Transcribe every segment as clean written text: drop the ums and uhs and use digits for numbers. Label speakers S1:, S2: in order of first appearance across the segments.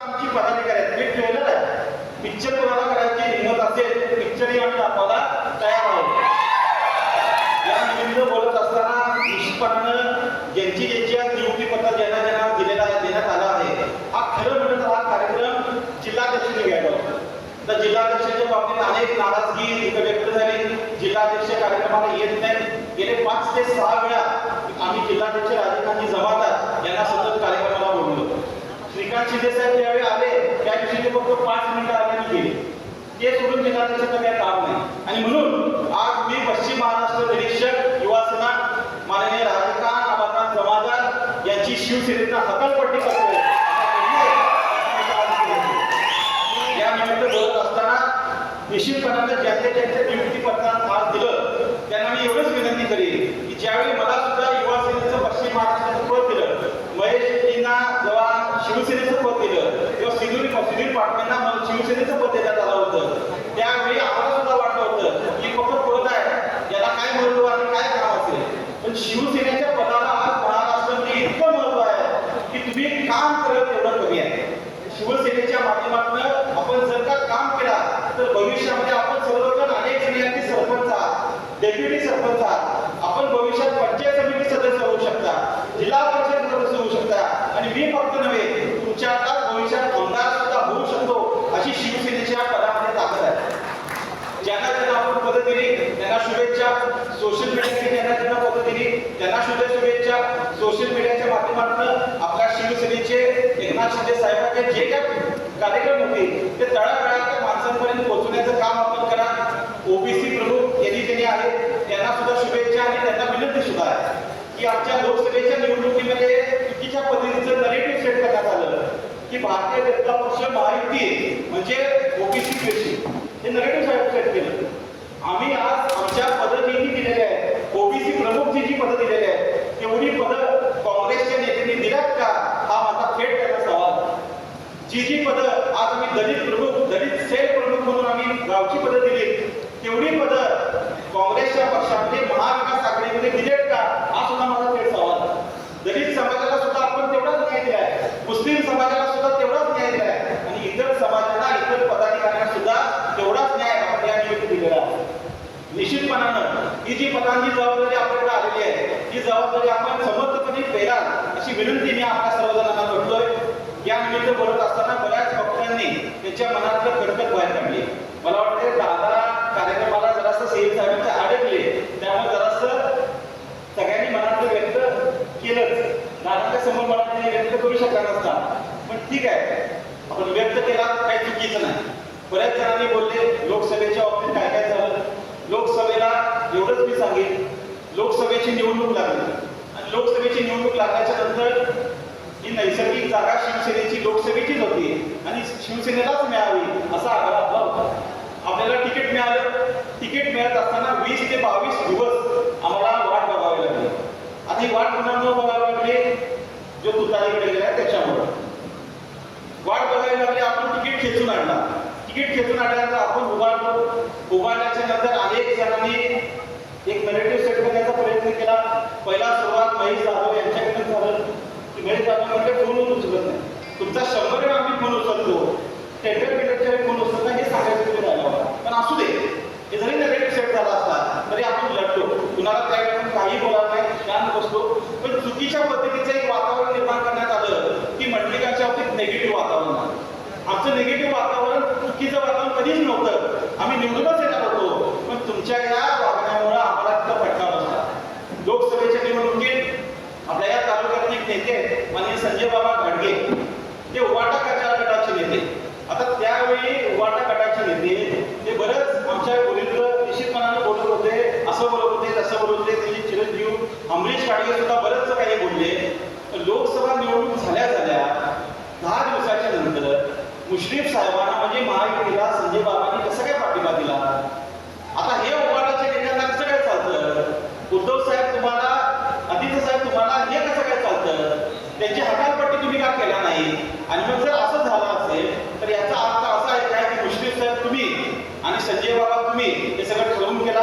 S1: आमची पदाधिकारी आहेत, मी ट्रेलर आहे. पिक्चर कोणाला करायची हिंमत असेल पिक्चरही आम्ही दाखवायला तयार आहोत. या निमित्त बोलत असताना निष्पन्न ज्यांची नियुक्ती पत्र देण्यात आला आहे, हा खरं म्हणत हा कार्यक्रम जिल्हाध्यक्षांनी घ्यायला होता. तर जिल्हाध्यक्षांच्या बाबतीत अनेक नाराजगी व्यक्त झाली. जिल्हाध्यक्ष कार्यक्रमाला येत नाही. गेले 5 ते 6 वेळा आम्ही जिल्हाध्यक्ष राजकांनी जमादार यांना सतत कार्यक्रमाला बोलवलं. श्रीकांत शिंदे साहेब ज्यावेळी आले त्या दिवशी ते फक्त 5 मिनिटं आल्याने गेले. ते सोडून जिल्हाध्यक्षाचं काही काम नाही. आणि म्हणून आज मी पश्चिम महाराष्ट्र निरीक्षक युवासेना माननीय राजकांत अमरनाथ जमादार यांची शिवसेनेचा हकालपट्टी करतोय. या निमित्त बोलत असताना निश्चितपणाने ज्यांच्या नियुक्ती पत्रात आज दिलं त्यांना मी एवढंच विनंती करेन की ज्यावेळी मला सुद्धा युवासेनेचं पश्चिम महाराष्ट्राचं पद दिलं, महेश शेट्टींना जेव्हा शिवसेनेचं पद दिलं तेव्हा सुधीर पाटलांना मला शिवसेनेचं पद देण्यात आलं होतं. त्यावेळी आम्हाला सुद्धा वाटलं होतं की फक्त पद आहे, याला काय महत्व आणि काय काम असेल. पण शिवसेनेच्या पदाला आज महाराष्ट्रामध्ये इतकं महत्व आहे की तुम्ही काम करत एवढं कमी आहे. शिवसेनेच्या माध्यमातून आपण जर का काम केला तर भविष्यामध्ये आपण सर्वजण अनेक जिल्ह्याचे सरपंच आहात, डेप्युटी सरपंच आहात, आपण भविष्यात पंचायत समिती सदस्य होऊ शकता, जिल्हा परिषद सदस्य होऊ शकता. आणि मी फक्त नव्हे तुमच्या भविष्यात आमदार सुद्धा होऊ शकतो अशी शिवसेनेच्या पदामध्ये ताकद आहे. ज्यांना आपण पद दिली त्यांना शुभेच्छा. सोशल मीडियाने ज्यांना पद दिली त्यांना शुभेच्छा. सोशल मीडियाच्या माध्यमातून आपल्या शिवसेनेचे एकनाथ शिंदे साहेबांचे जे काही कार्यक्रम होते ते तळागाळाच्या माणसांपर्यंत पोहोचवण्याचं काम आपण करा. ओबीसी प्रमुख यांनी आहेत त्यांना सुद्धा शुभेच्छा आणि त्यांना विनंती सुद्धा आहे की आमच्या लोकसभेच्या निवडणुकीमध्ये चुकीच्या पद्धतीचं नरेटिव्ह सेट करण्यात आलं की भारतीय जनता पक्ष महायुती म्हणजे ओबीसी पेशी हे नरेटिव्ह सेट केलं. आम्ही आज आमच्या पदं जी दिलेली आहेत, ओबीसी प्रमुख जी पदं दिलेली आहेत तेवढी पदं काँग्रेसच्या नेत्यांनी दिल्यात का हा माझा थेट त्याचा सवाल. जी पदं आज आम्ही दलित प्रमुख, दलित सेल प्रमुख म्हणून आम्ही गावची पदं दिली तेवढी पदं काँग्रेसच्या पक्षामध्ये महाविकास आघाडीमध्ये दिलेत का हा सुद्धा माझा थेट सवाल. दलित समाजाला सुद्धा आपण तेवढाच न्याय दिलाय, मुस्लिम समाजाला सुद्धा तेवढाच न्याय दिलाय आणि इतर समाजाला, इतर पदाधिकाऱ्यांना सुद्धा तेवढाच न्याय आपण या निमित्त दिलेला आहे. निश्चितपणानं ही जी पदांची जबाबदारी आपल्याकडे आलेली आहे ही जबाबदारी आपण समर्थपणे पेलाल अशी विनंती मी आपल्या सर्वजणांना करतोय. या निमित्त बोलत असताना बऱ्याच वक्त्यांनी त्यांच्या मनातलं खटखट बाहेर काढली. मला वाटतं दादा कार्यक्रमाला जरासं सीएम साहेबांचे अडकले त्यामुळे जरासं सगळ्यांनी मनातलं व्यक्त केलंच. दादाच्या समोर मनात व्यक्त करू शकला नसता, पण ठीक आहे आपण व्यक्त केला काही चुकीचं नाही. बऱ्याच जणांनी बोलले लोकसभेच्या बाबतीत काय काय झालं. लोकसभेला एवढंच मी सांगेन, लोकसभेची निवडणूक लागली आणि लोकसभेची निवडणूक लागल्याच्या नंतर ही नैसर्गिक जागा शिवसेनेची लोकसभेचीच होती आणि शिवसेनेलाच मिळावी असा आग्रह आपला होता. आपल्याला तिकीट मिळालं. तिकीट मिळत असताना 20 ते 22 दिवस आम्हाला वाट बघावी लागली. आता ही वाट कुणामुळे बघावी लागली, जो तुतारीकडे गेला त्याच्यामुळे वाट बघावी लागली. आपण तिकीट खेचून आणला. तिकीट खेचून आणल्यानंतर आपण उभारल्याच्या नंतर अनेक जणांनी एक नरेटिव्ह सेट करण्याचा प्रयत्न केला. पहिला सुरुवात महेश जाधव यांच्याकडे झालं की महेश जाधव म्हणजे फोन उचलत नाही. तुमचा 100 वेळा आम्ही फोन उचलतो, टेंडर बिल्डरच्या फोन उचलत नाही हे सांगायचं तुम्ही राहिला होता. पण असू दे, हे जरी नरेटिव्ह सेट झाला असता तरी आपण लढलो. कुणाला त्यावेळी काही बोलायला नाही, शांत बसतो. पण चुकीच्या पद्धतीचं एक वातावरण निर्माण करण्यात आलं की मंडलिकांच्या बाबतीत निगेटिव्ह वातावरण. आमचं निगेटिव्ह वातावरण, चुकीचं वातावरण कधीच नव्हतं. आम्ही निवडूनच येणार होतो, पण तुमच्या या वागण्यामुळे आम्हाला तिथं फटका बसला. लोकसभेच्या निवडणुकीत आपल्या या तालुक्यातील एक नेते माननीय संजय बाबा घाडगे ते उवाटा गटाचे नेते. आता त्यावेळी उवाटा गटाचे नेते ते बरंच आमच्या विरुद्ध निश्चितपणाने बोलत होते, असं बोलत होते, तसं बोलत होते. त्यांचे चिरंजीव अमरीश काडगे सुद्धा बरंच काही बोलले. लोकसभा निवडणूक झाल्या 10 दिवसाच्या नंतर मुश्रीफ साहेबांना म्हणजे महायुतीला संजय बाबांनी कसं काय पाठिंबा दिला. आता हे उभाटाच्या नेत्यांना कसं काय चालतं. उद्धव साहेब तुम्हाला, आदित्य साहेब तुम्हाला हे कसं काय चालतं. त्यांची हकालपट्टी तुम्ही का केला नाही. आणि मग जर असं झालं असेल तर याचा अर्थ असा आहे काय की मुश्रीफ साहेब तुम्ही आणि संजय बाबा तुम्ही हे सगळं ठरवून केला.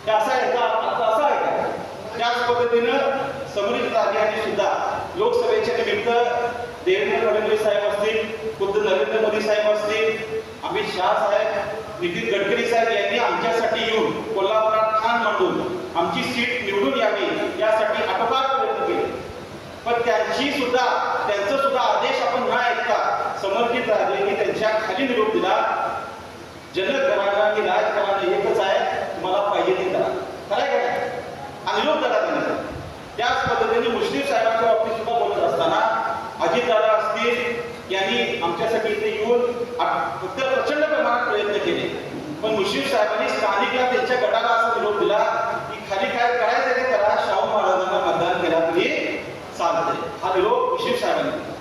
S1: हे असं आहे का, अर्थ असा आहे का. त्याच पद्धतीनं समृद्ध यांनी सुद्धा लोकसभेच्या निमित्त देवेंद्र फडणवीस साहेब असतील, शहा साहेब, नितीन गडकरी साहेब यांनी आमच्यासाठी येऊन कोल्हापुरात ठाण मांडून आमची सीट निवडून यावी यासाठी आटोकाट प्रयत्न केले. पण त्यांचं सुद्धा आदेश आपण न ऐकता समर्पित राहिले की त्यांच्या खाली निरोप दिला, जनगणना आणि राजकारण एकच आहे, तुम्हाला पाहिजे ते करा. खरं का नाही? हा निरोप दिला त्यांनी. त्याच पद्धतीने मुश्रीफ साहेबांच्या बाबतीत सुद्धा बोलत असताना अजितदादा असतील यांनी आमच्यासाठी इथे येऊन फक्त प्रचंड प्रमाणात प्रयत्न केले. पण मुश्रीफ साहेबांनी स्थानिकला त्यांच्या गटाला असा निरोप दिला की खाली काय करायचं ते करा, शाहू महाराजांना मतदान केला तरी चालते. हा निरोप मुश्रीफ साहेबांनी.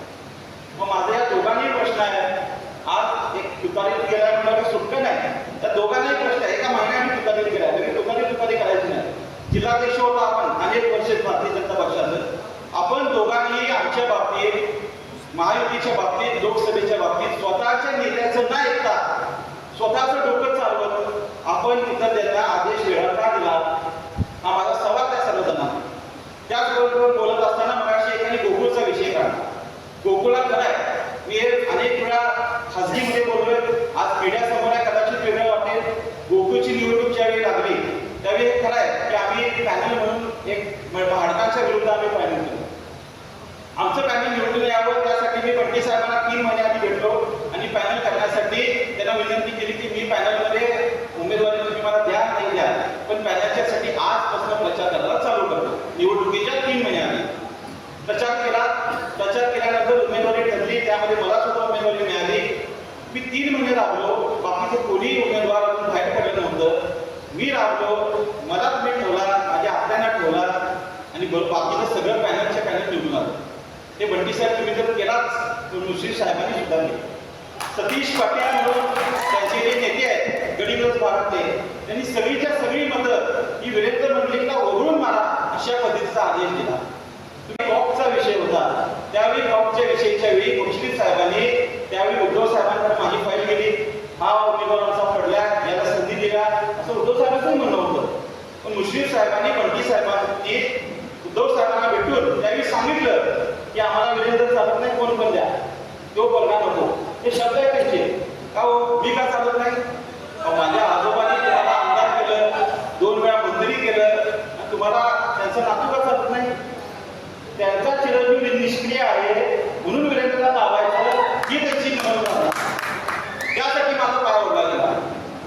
S1: मग माझा या दोघांनाही प्रश्न आहे. आज एक तुतारीत गेला म्हणजे सुटका नाही. त्या दोघांनाही प्रश्न आहे. एका महिन्याने तुतारीत गेला तुतारी करायची नाही. जिल्हाध्यक्ष होता आपण अनेक वर्ष भारतीय जनता पक्षाचं. आपण दोघांनी आमच्या बाबतीत, महायुतीच्या बाबतीत, लोकसभेच्या बाबतीत स्वतःच्या नेत्याचं न ऐकता स्वतःचं डोकं चालवत आपण तिथं त्यांना आदेश वेळा का दिला, हा माझा सवाल त्या सर्वजणांना. त्याचबरोबर बोलत असताना मगाशी एकाने गोकुळचा विषय काढला. गोकुळला खरं आहे, मी अनेक वेळा खासगीमध्ये बोललोय, आज मीडियासमोर आहे, कदाचित वेगळं वाटेल. गोकुळची निवडणूक ज्यावेळी लागली त्यावेळी हे खरं आहे की आम्ही पॅनल म्हणून एक भाडकांच्या विरुद्ध आम्ही पॅनल केलं. आमचं पॅनल निवडून यावं त्यासाठी मी बंटी साहेबांना 3 महिने आधी भेटलो आणि पॅनल करण्यासाठी त्यांना विनंती केली की मी पॅनलमध्ये उमेदवारी तुम्ही मला द्या नाही द्या, पण पॅनलच्यासाठी आजपासून प्रचार करायला चालू करतो. निवडणुकीच्या 3 महिने आधी प्रचार केल्यानंतर उमेदवारी ठरली, त्यामध्ये मला सुद्धा उमेदवारी मिळाली. मी 3 महिने राबलो, बाकीचे कोणी उमेदवार अजून बाहेर पडलं नव्हतं. मी राबलो, मला तुम्ही ठेवला, माझ्या आपल्याला ठेवला आणि बाकीचं सगळं पॅनल निवडून आलं. ते बंटी साहेब तुम्ही जर केलाच तर मुश्रीफ साहेबांनी सुद्धा केलं. सतीश पाटील म्हणून त्यांचे जे नेते आहेत गडिंग्लज भागातले, त्यांनी सगळीच्या सगळी मतं ही वीरेंद्र मंडलिकला वगळून मारा अशा पद्धतीचा आदेश दिला. तुम्ही कॉपचा विषय होता, त्यावेळी कॉपच्या विषयीच्या वेळी मुश्रीफ साहेबांनी त्यावेळी उद्धव साहेबांकडे माझी फाईल गेली, हा उमेदवारांचा पडला, याला संधी दिला असं उद्धव साहेबांचं म्हणणं होतं. पण मुश्रीफ साहेबांनी बंटी साहेबांनी उद्धव साहेबांना भेटून त्यावेळी सांगितलं की आम्हाला वीरेंद्र चालत नाही, कोण पण द्या, तो बोलगा नको. हे शब्द आहे त्यांचे. का हो, मी का चालत नाही? माझ्या आजोबांनी तुम्हाला आमदार केलं, 2 वेळा मंत्री केलं आणि तुम्हाला त्यांचं नातू का चालत नाही? त्यांचा चिरंजीव निष्क्रिय आहे म्हणून वीरेंद्रला दाबायचं ही त्यांची म्हणत आहे. त्यासाठी माझा पाय ओढला गेला.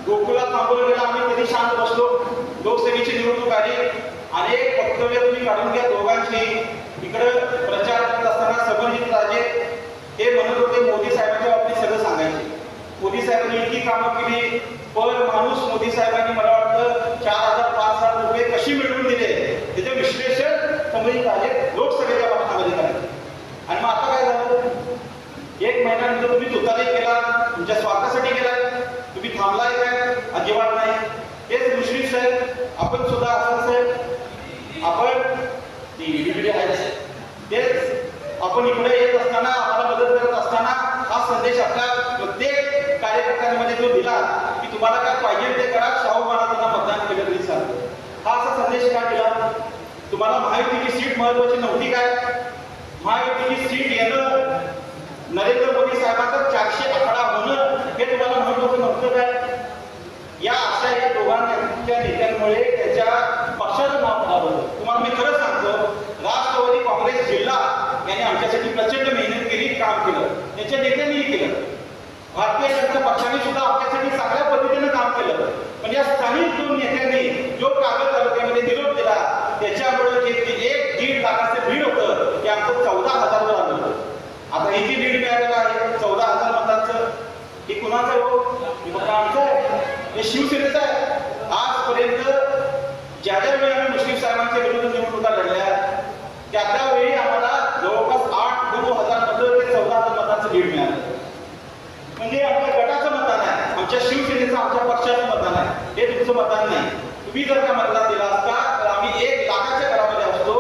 S1: गोकुळात थांबवलं गेला. आम्ही कधी शांत बसलो. लोकसभेची निवडणूक आली, अनेक वक्तव्य तुम्ही काढून घ्या दोघांची. इकडे प्रचार करत असताना समरजित राजे हे म्हणत होते मोदी साहेबांच्या बाबतीत सगळं सांगायचे. मोदी साहेबांनी इतकी कामं केली, पण माणूस मोदी साहेबांनी मला वाटतं 4,000-5,000 रुपये कशी मिळवून दिले त्याचे विश्लेषण समरजित राजे लोकसभेच्या भाषणामध्ये करायचे. आणि मग आता काय झालं? 1 महिन्यानंतर तुम्ही तुतारी केला, तुमच्या स्वार्थासाठी केलाय, तुम्ही थांबलाय काय? अजिबात नाही. हेच मुश्रीफ साहेब, आपण सुद्धा असं साहेब, आपण तेच आपण इकडे येत असताना, आम्हाला मदत करत असताना हा संदेश आपल्या प्रत्येक कार्यकर्त्यांमध्ये जो दिला की तुम्हाला काय पाहिजे ते करा, शाहू महाराजांना मतदान केलं तरी चालतं. हा असा संदेश का दिला? तुम्हाला महायुतीची सीट महत्वाची नव्हती काय? महायुतीची सीट येणं, नरेंद्र मोदी साहेबांचा 400 आकडा होणं हे तुम्हाला महत्वाचं नव्हतं काय? या अशा या दोघांच्या नेत्यांमुळे त्याच्या पक्षाचं नाव खराब होतं. तुम्हाला मी खरं सांगतो, राष्ट्रवादी काँग्रेस जिल्हा यांनी आमच्यासाठी प्रचंड मेहनत केली, काम केलं, त्यांच्या नेत्यांनीही केलं. भारतीय जनता पक्षाने सुद्धा आमच्यासाठी चांगल्या पद्धतीने काम केलं. पण या स्थानिक 2 नेत्यांनी जो कागद तालुक्यामध्ये निरोप दिला त्याच्यामुळे जे 1-1.5 लाखाचं लीड होतं ते आमचं 14,000 वर आलं होतं. आता हे जी लीड मिळालेलं आहे 14,000 मतांचं, हे कुणाचं आहे? हे फक्त आमचं आहे, हे शिवसेनेचं आहे. आजपर्यंत ज्या वेळी आम्ही मुश्रीफ साहेबांच्या विरुद्ध निवडणुका लढल्या त्या वेळी आम्हाला जवळपास 8,000 मतं ते 14,000 मतांचं लीड मिळालं. म्हणजे आपल्या गटाचं मतदान आहे, आमच्या शिवसेनेचं, आमच्या पक्षाचं मतदान आहे, हे तुमचं मतदान नाही. तुम्ही जर का मतदान दिला असता तर आम्ही 1 लाखाच्या घरामध्ये असतो,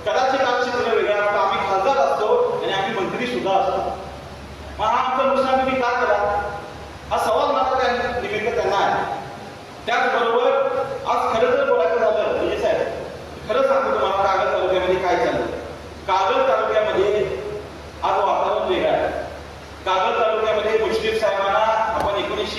S1: कदाचित आज चित्र वेगळं असतं, आम्ही खासदार असतो आणि आम्ही मंत्री सुद्धा असतो. मग हा आमचा नुकसान तुम्ही का करा? हा सवाल माझा त्या निमित्त त्यांना आहे. त्याचबरोबर आज खरं जर बोलायचं झालं म्हणजे साहेब, खरं सांगतो तुम्हाला कागल तालुक्यामध्ये काय चाललं. कागल तालुक्यामध्ये आज वातावरण वेगळं आहे. कागल तालुक्यामध्ये मुश्रीफ साहेबांना आपण 19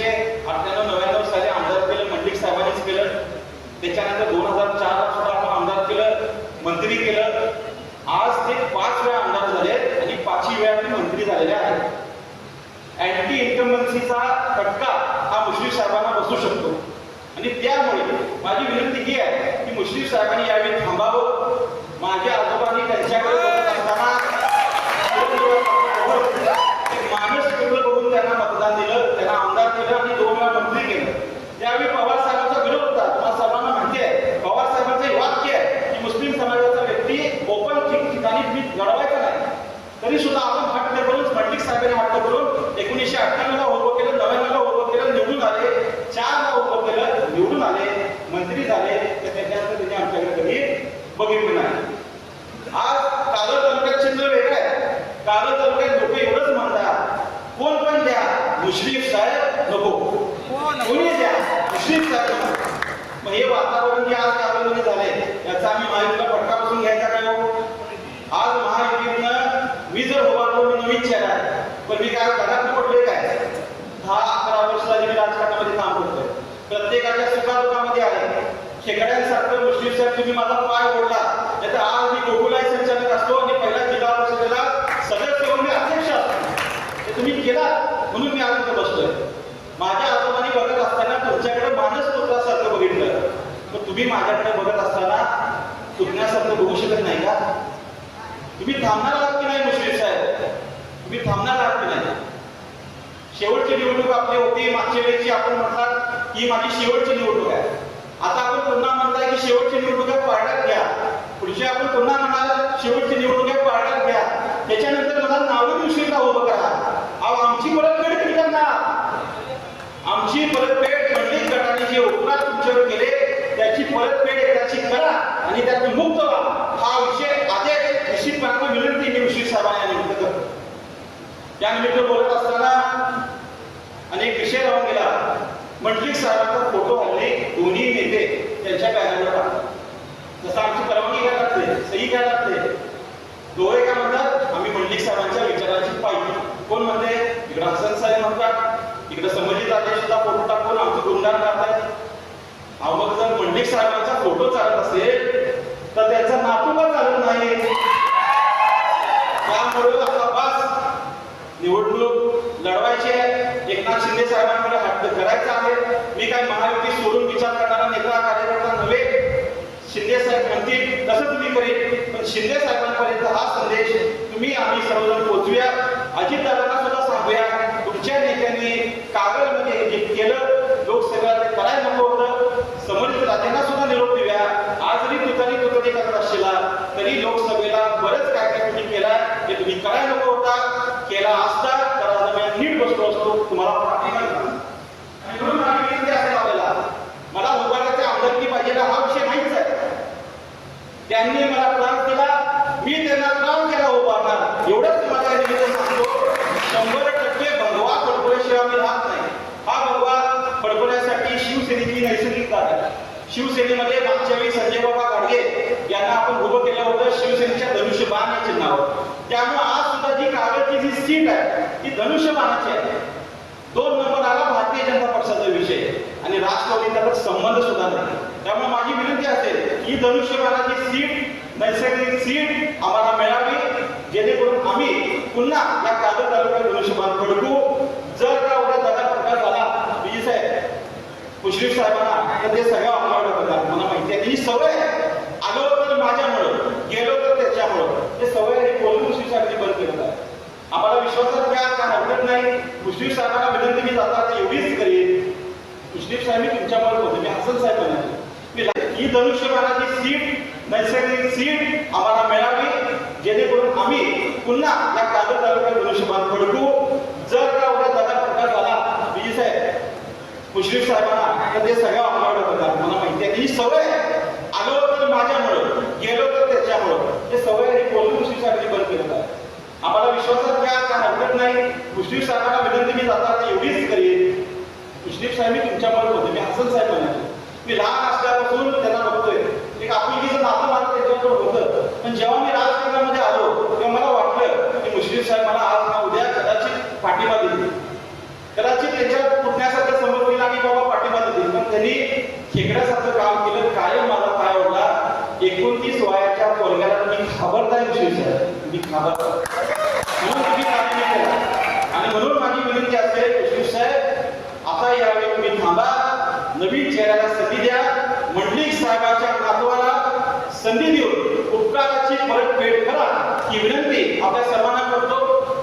S1: एमपीएससीचा फटका हा मुश्रीफ साहेबांना बसू शकतो. आणि त्यामुळे माझी विनंती ही आहे की मुश्रीफ साहेबांनी यावेळी थांबावं. माझ्या आजोबांनी त्यांच्याकडे बघत असताना माणूस केवळ बघून त्यांना मतदान दिलं, त्यांना आमदार केलं आणि 2 वेळा मंत्री केलं. त्यावेळी पवार साहेबांचा विरोध होता. तुम्हाला सर्वांना माहिती आहे पवार साहेबांचं हे वाक्य आहे की मुस्लिम समाजाचा व्यक्ती ओपन ठिकाणी मी लढवायचा नाही. तरी सुद्धा आपण हट्ट करून फडणवीस साहेबांनी हट्ट करून 1998ला उभं केलं, 99ला उभं केलं, निवडून आले, 4ला उभं केलं, निवडून आले, मंत्री झाले. तर त्याच्यानंतर त्यांनी आमच्याकडे कधी बघितलं नाही. आज कागद तालुक्यात चित्र वेगळं आहे. कागद तालुक्यात लोक एवढंच म्हणतात कोण पण द्या, मुश्रीफ साहेब नको, कोणी द्या, मुश्रीफ साहेब नको. मग हे वातावरण जे आज कागदमध्ये झालंय याचा आम्ही महायुतीला फटका बसून घ्यायचा काय हो? आज महायुतीतनं मी जर उभारलो, मी नवीन चेहरा आहे, पण मी काय घरात पडलोय काय? 10-11 वर्ष झाली मी राजकारणामध्ये काम करतोय. प्रत्येकाच्या सुखादुखामध्ये आहे. शेकड्यांसारखं मुश्रीफ साहेब तुम्ही माझा पाय ओढला नाही तर आज मी गोकुलाई संचालक असतो आणि पहिला जिल्हा परिषदेला सदस्य म्हणून मी अध्यक्ष असतो. ते तुम्ही केला म्हणून मी आज इथे बसतोय. माझ्या आजोबांनी बघत असताना तुमच्याकडे मानस पुत्रासारखं बघितलं, तर तुम्ही माझ्याकडे बघत असताना पुतण्यासारखं बघू शकत नाही का? तुम्ही थांबणार आहात की नाही मुश्रीफ साहेब? तुम्ही थांबणार आहात की नाही? शेवटची निवडणूक आपली होती मागच्या वेळेची, आपण म्हटलात की माझी शेवटची निवडणूक आहे. आता आपण पुन्हा म्हणताय की शेवटची निवडणूक पारड्यात घ्या. पुढची आपण पुन्हा म्हणाल शेवटची निवडणूक पारड्यात घ्या. त्याच्यानंतर मला नावं मुश्रीफला उभं करा. अहो आमची परतफेड कधी करणार? आमची परतफेड मंडलिक गटाने जे उपकार तुमच्यावर केले त्याची परतफेड एकदाची करा आणि त्यातून मुक्त व्हा. हा विषय आधी निश्चितपणे विनंती मी मुश्रीफ साहेबांना निमित्त करतो. त्यानिमित्त बोलत असताना अनेक विषय राहून गेला. मंडलिक साहेबांचा फोटो हल्ले दोन्ही नेते त्यांच्या बॅनरवर टाकतात. जसं आमची परवानगी घ्यायला लागते, सही घ्यायला लागते. दोघे काय म्हणतात आम्ही मंडलिक साहेबांच्या विचारांची पाहिजे. कोण म्हणते? इकडे हसन साहेब म्हणतात, इकडे संबंधित आदेश सुद्धा फोटो टाकून आमचं गुणगान करतात. अहो मग जर मंडलिक साहेबांचा फोटो चालत असेल तर त्याचा नातू का चालत नाही? त्यामुळे आता बस निवडणूक लढवायची आहे. एकनाथ शिंदे साहेबांकडे हट्ट करायचा आहे. मी काय महायुती सोडून विचार करणारा नेता कार्यकर्ता नव्हे. शिंदे साहेब म्हणतील तसं तुम्ही करेल, पण शिंदे साहेबांपर्यंत हा संदेश तुम्ही आम्ही सर्वजण पोहोचूया. अजितदादांना सुद्धा सांगूया तुमच्या नेत्यांनी कागदमध्ये जे केलं लोकसेवा ते करायला नको होतं. समर्थ राजेंना सुद्धा निरोप देऊया. आज जरी तुतारी करत असशीला तरी लोकसभेला बरंच काय काय तुम्ही केला हे तुम्ही करायला नको होता. केला असता तर आज आम्ही नीट बसलो असतो. तुम्हाला पाठिंबा दिला आणि म्हणून आम्ही विनंती असेल आपल्याला मला उभारायचे आमदारकी पाहिजे हा विषय नाहीच आहे. त्यांनी मला त्रास दिला, मी त्यांना त्रास केला उभारणार एवढंच तुम्हाला निवेदन सांगतो. 100% भगवा फडफडल्याशिवाय आम्ही राहत नाही. हा भगवा फडफडण्यासाठी शिवसेनेची नैसर्गिक जागा आहे. शिवसेनेमध्ये मागच्या वेळी संजय बाबा गाडगे यांना आपण उभं केलं होतं शिवसेनेच्या धनुष्यबाण या चिन्हावर. त्यामुळे आज सुद्धा जी कागदची जी सीट आहे ती धनुष्यबाणाची आहे. 2 नंबर आला भारतीय जनता पक्षाचा विषय आणि राष्ट्रवादीचा संबंध सुद्धा नाही. त्यामुळे माझी विनंती असेल की धनुष्यबाणाची सीट नैसर्गिक सीट आम्हाला मिळावी जेणेकरून आम्ही पुन्हा या कागद तालुक्यात धनुष्यबाण फडकू. जर का उद्या दगा प्रकार झाला विजय साहेब मुश्रीफ साहेबांना तर ते सगळं आपल्याकडे करतात. मला माहिती आहे ती सवय आलो तर माझ्यामुळं गेलो तर त्याच्यामुळं ते सवय हे बोलून मुश्रीफ साहेबांनी बंद केलं आहे. आम्हाला विश्वासात घ्या काय हरकत नाही. मुश्रीफ साहेबांना विनंती मी जाता एवढीच करेन. मुश्रीफ साहेब मी तुमच्यामुळे होते, मी हसन साहेब म्हणाले ही धनुष्यबाणाची सीट नैसर्गिक सीट आम्हाला मिळावी जेणेकरून आम्ही पुन्हा या कागद तालुक्यात धनुष्यबाण फडकू. जर का उद्या दगा प्रकार झाला विजय साहेब मुश्रीफ साहेबांना तर ते सगळं आपल्याकडे करतात. मला माहिती आहे ती सवय आलो तर माझ्यामुळं गेलो तर त्याच्यामुळं ते सवय हे बोलून मुश्रीफ साहेबांनी बंद केलं आहे. आम्हाला विश्वासात घ्या काय हरकत नाही. मुश्रीफ साहेबांना विनंती मी जाता एवढीच करेन. मुश्रीफ साहेब मी तुमच्यामुळे होते, मी हसन साहेब म्हणाले मी लहान असल्यापासून त्यांना बघतोय. एक आपुलकीचं नातं माझं त्याच्यावर होतं. पण जेव्हा मी राजकारणामध्ये आलो तेव्हा मला वाटलं की मुश्रीफ साहेब मला आज ना उद्या कदाचित पाठिंबा देतील, कदाचित त्यांच्या पुतण्यासारखं समोर होईल आणि बाबा पाठिंबा देतील. पण त्यांनी खेकड्यासारखं काम केलं. कायम माझा पाय ओढला. 29 वयाच्या पोरग्याला तुम्ही घाबरताय मुश्रीफ साहेब, तुम्ही घाबरता म्हणून तुम्ही कार्य केलं. आणि म्हणून माझी विनंती असेल यशवंत साहेब, आता यावेळी तुम्ही थांबा, नवीन चेहऱ्याला संधी द्या, मंडलिक साहेबांच्या नातवाला संधी देऊन उपकाराची परतफेड करा ही विनंती आपल्या सर्वांना करतो.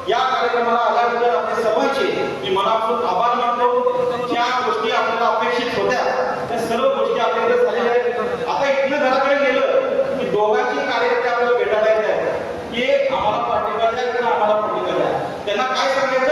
S1: या कार्यक्रमाला आल्याबद्दल आपल्या सर्वांचे मी मनापासून आभार मानतो. ज्या गोष्टी आपल्याला अपेक्षित होत्या त्या सर्व गोष्टी आपल्याकडे झालेल्या आहेत. आता इथलं घराकडे गेलं की दोघांची कार्यकर्ते आपल्याला भेटायला येत आहेत की आम्हाला पाठिंबा द्या किंवा आम्हाला पाठिंबा द्या. त्यांना काय सांगायचं